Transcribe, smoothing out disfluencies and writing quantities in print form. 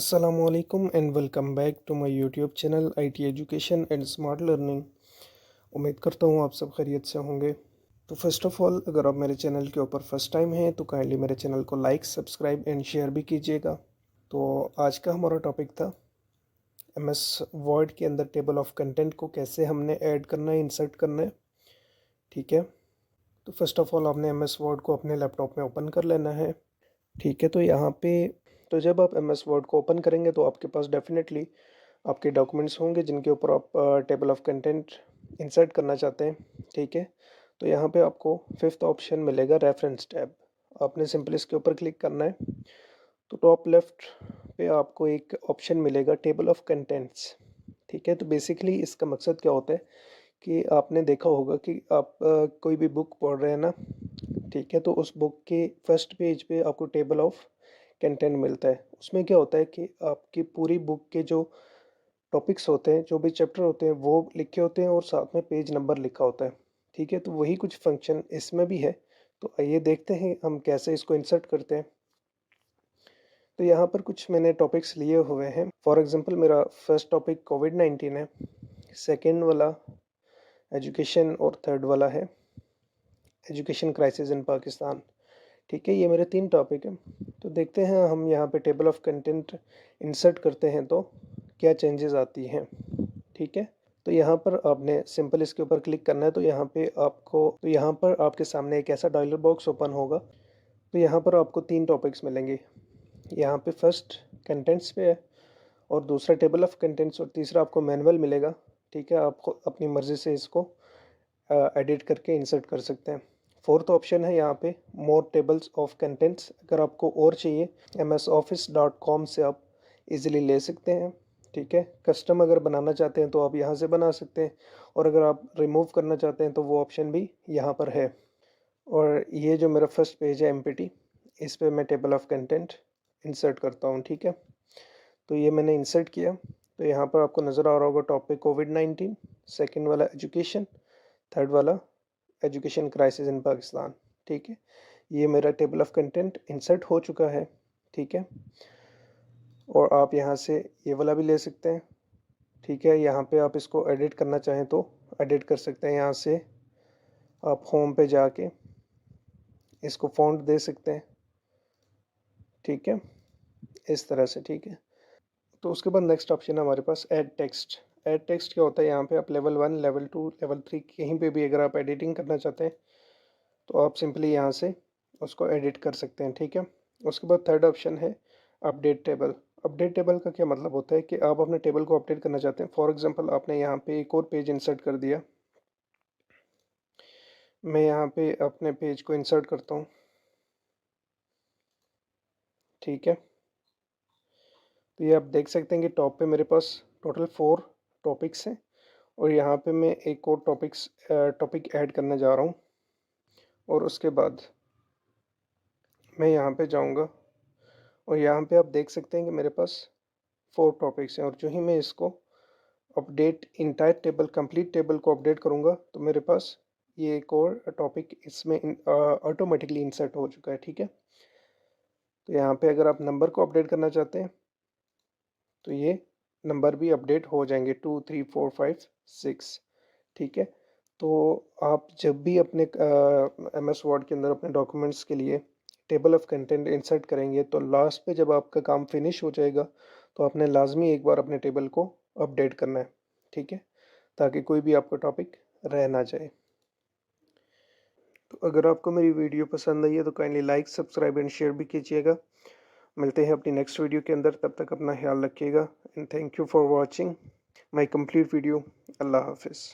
असलकुम and welcome back to my YouTube channel IT education and smart learning. उम्मीद करता हूँ आप सब खैरियत से होंगे। तो फर्स्ट ऑफ़ ऑल, अगर आप मेरे चैनल के ऊपर फर्स्ट टाइम हैं तो काइंडली मेरे चैनल को लाइक, सब्सक्राइब एंड शेयर भी कीजिएगा। तो आज का हमारा टॉपिक था एमएस वर्ड के अंदर टेबल ऑफ कंटेंट को कैसे हमने ऐड करना है, इंसर्ट करना है। ठीक है, तो फर्स्ट ऑफ़ ऑल आपने एमएस वर्ड को अपने लैपटॉप में ओपन कर लेना है। ठीक है, तो यहाँ पे तो जब आप एमएस वर्ड को ओपन करेंगे तो आपके पास डेफिनेटली आपके डॉक्यूमेंट्स होंगे जिनके ऊपर आप टेबल ऑफ कंटेंट इंसर्ट करना चाहते हैं। ठीक है, तो यहाँ पे आपको फिफ्थ ऑप्शन मिलेगा रेफरेंस टैब। आपने सिंपल इसके ऊपर क्लिक करना है। तो टॉप लेफ्ट पे आपको एक ऑप्शन मिलेगा टेबल ऑफ कंटेंट्स। ठीक है, तो बेसिकली इसका मकसद क्या होता है कि आपने देखा होगा कि आप कोई भी बुक पढ़ रहे हैं ना। ठीक है, तो उस बुक के फर्स्ट पेज पे आपको टेबल ऑफ कंटेंट मिलता है। उसमें क्या होता है कि आपकी पूरी बुक के जो टॉपिक्स होते हैं, जो भी चैप्टर होते हैं वो लिखे होते हैं और साथ में पेज नंबर लिखा होता है। ठीक है, तो वही कुछ फंक्शन इसमें भी है। तो आइए देखते हैं हम कैसे इसको इंसर्ट करते हैं। तो यहाँ पर कुछ मैंने टॉपिक्स लिए हुए हैं। फॉर एग्जांपल मेरा फर्स्ट टॉपिक कोविड-19 है, सेकंड वाला एजुकेशन और थर्ड वाला है एजुकेशन क्राइसिस इन पाकिस्तान। ठीक है, ये मेरे 3 टॉपिक हैं। तो देखते हैं हम यहाँ पे टेबल ऑफ कंटेंट इंसर्ट करते हैं तो क्या चेंजेस आती हैं। ठीक है, तो यहाँ पर आपने सिंपल इसके ऊपर क्लिक करना है। तो यहाँ पर आपके सामने एक ऐसा डायलॉग बॉक्स ओपन होगा। तो यहाँ पर आपको 3 टॉपिक्स मिलेंगे। यहाँ पे फर्स्ट कंटेंट्स पे है और दूसरा टेबल ऑफ कंटेंट्स और तीसरा आपको मैनुअल मिलेगा। ठीक है, आपको अपनी मर्ज़ी से इसको एडिट करके इंसर्ट कर सकते हैं। फोर्थ ऑप्शन है यहाँ पे मोर टेबल्स ऑफ कंटेंट्स। अगर आपको और चाहिए msoffice.com से आप इजीली ले सकते हैं। ठीक है, कस्टम अगर बनाना चाहते हैं तो आप यहाँ से बना सकते हैं और अगर आप रिमूव करना चाहते हैं तो वो ऑप्शन भी यहाँ पर है। और ये जो मेरा फर्स्ट पेज है एमपीटी, इस पे मैं टेबल ऑफ कंटेंट इंसर्ट करता हूँ। ठीक है, तो ये मैंने इंसर्ट किया। तो यहाँ पर आपको नज़र आ रहा होगा टॉपिक कोविड-19, सेकेंड वाला एजुकेशन, थर्ड वाला एजुकेशन क्राइसिस इन पाकिस्तान। ठीक है, ये मेरा टेबल ऑफ कंटेंट इंसर्ट हो चुका है। ठीक है, और आप यहाँ से ये वाला भी ले सकते हैं। ठीक है, यहाँ पे आप इसको एडिट करना चाहें तो एडिट कर सकते हैं। यहाँ से आप होम पे जाके इसको फ़ॉन्ट दे सकते हैं। ठीक है, इस तरह से। ठीक है, तो उसके बाद नेक्स्ट ऑप्शन है हमारे पास ऐड टेक्स्ट। ऐड टेक्स्ट क्या होता है, यहाँ पे आप लेवल 1, लेवल 2, लेवल 3 कहीं पे भी अगर आप एडिटिंग करना चाहते हैं तो आप सिंपली यहाँ से उसको एडिट कर सकते हैं। ठीक है, उसके बाद थर्ड ऑप्शन है अपडेट टेबल। अपडेट टेबल का क्या मतलब होता है कि आप अपने टेबल को अपडेट करना चाहते हैं। फॉर एग्जांपल आपने यहाँ पे एक और पेज इंसर्ट कर दिया। मैं यहाँ पे अपने पेज को इंसर्ट करता हूँ। ठीक है, तो ये आप देख सकते हैं कि टॉप पे मेरे पास टोटल 4 टॉपिक्स हैं और यहाँ पे मैं एक और टॉपिक ऐड करने जा रहा हूँ। और उसके बाद मैं यहाँ पे जाऊँगा और यहाँ पे आप देख सकते हैं कि मेरे पास 4 टॉपिक्स हैं और जो ही मैं इसको update entire table, complete table को अपडेट करूँगा तो मेरे पास ये एक और टॉपिक इसमें ऑटोमेटिकली इंसर्ट हो चुका है। ठीक है, तो यहाँ पे अगर आप नंबर को अपडेट करना चाहते हैं तो ये नंबर भी अपडेट हो जाएंगे 2, 3, 4, 5, 6। ठीक है, तो आप जब भी अपने एमएस वर्ड के अंदर अपने डॉक्यूमेंट्स के लिए टेबल ऑफ कंटेंट इंसर्ट करेंगे तो लास्ट पे जब आपका काम फिनिश हो जाएगा तो आपने लाजमी एक बार अपने टेबल को अपडेट करना है। ठीक है, ताकि कोई भी आपका टॉपिक रह ना जाए। तो अगर आपको मेरी वीडियो पसंद आई है तो kindly like, subscribe and share भी कीजिएगा। मिलते हैं अपनी नेक्स्ट वीडियो के अंदर, तब तक अपना ख्याल रखिएगा and thank you for watching my complete video. अल्लाह हाफिज़।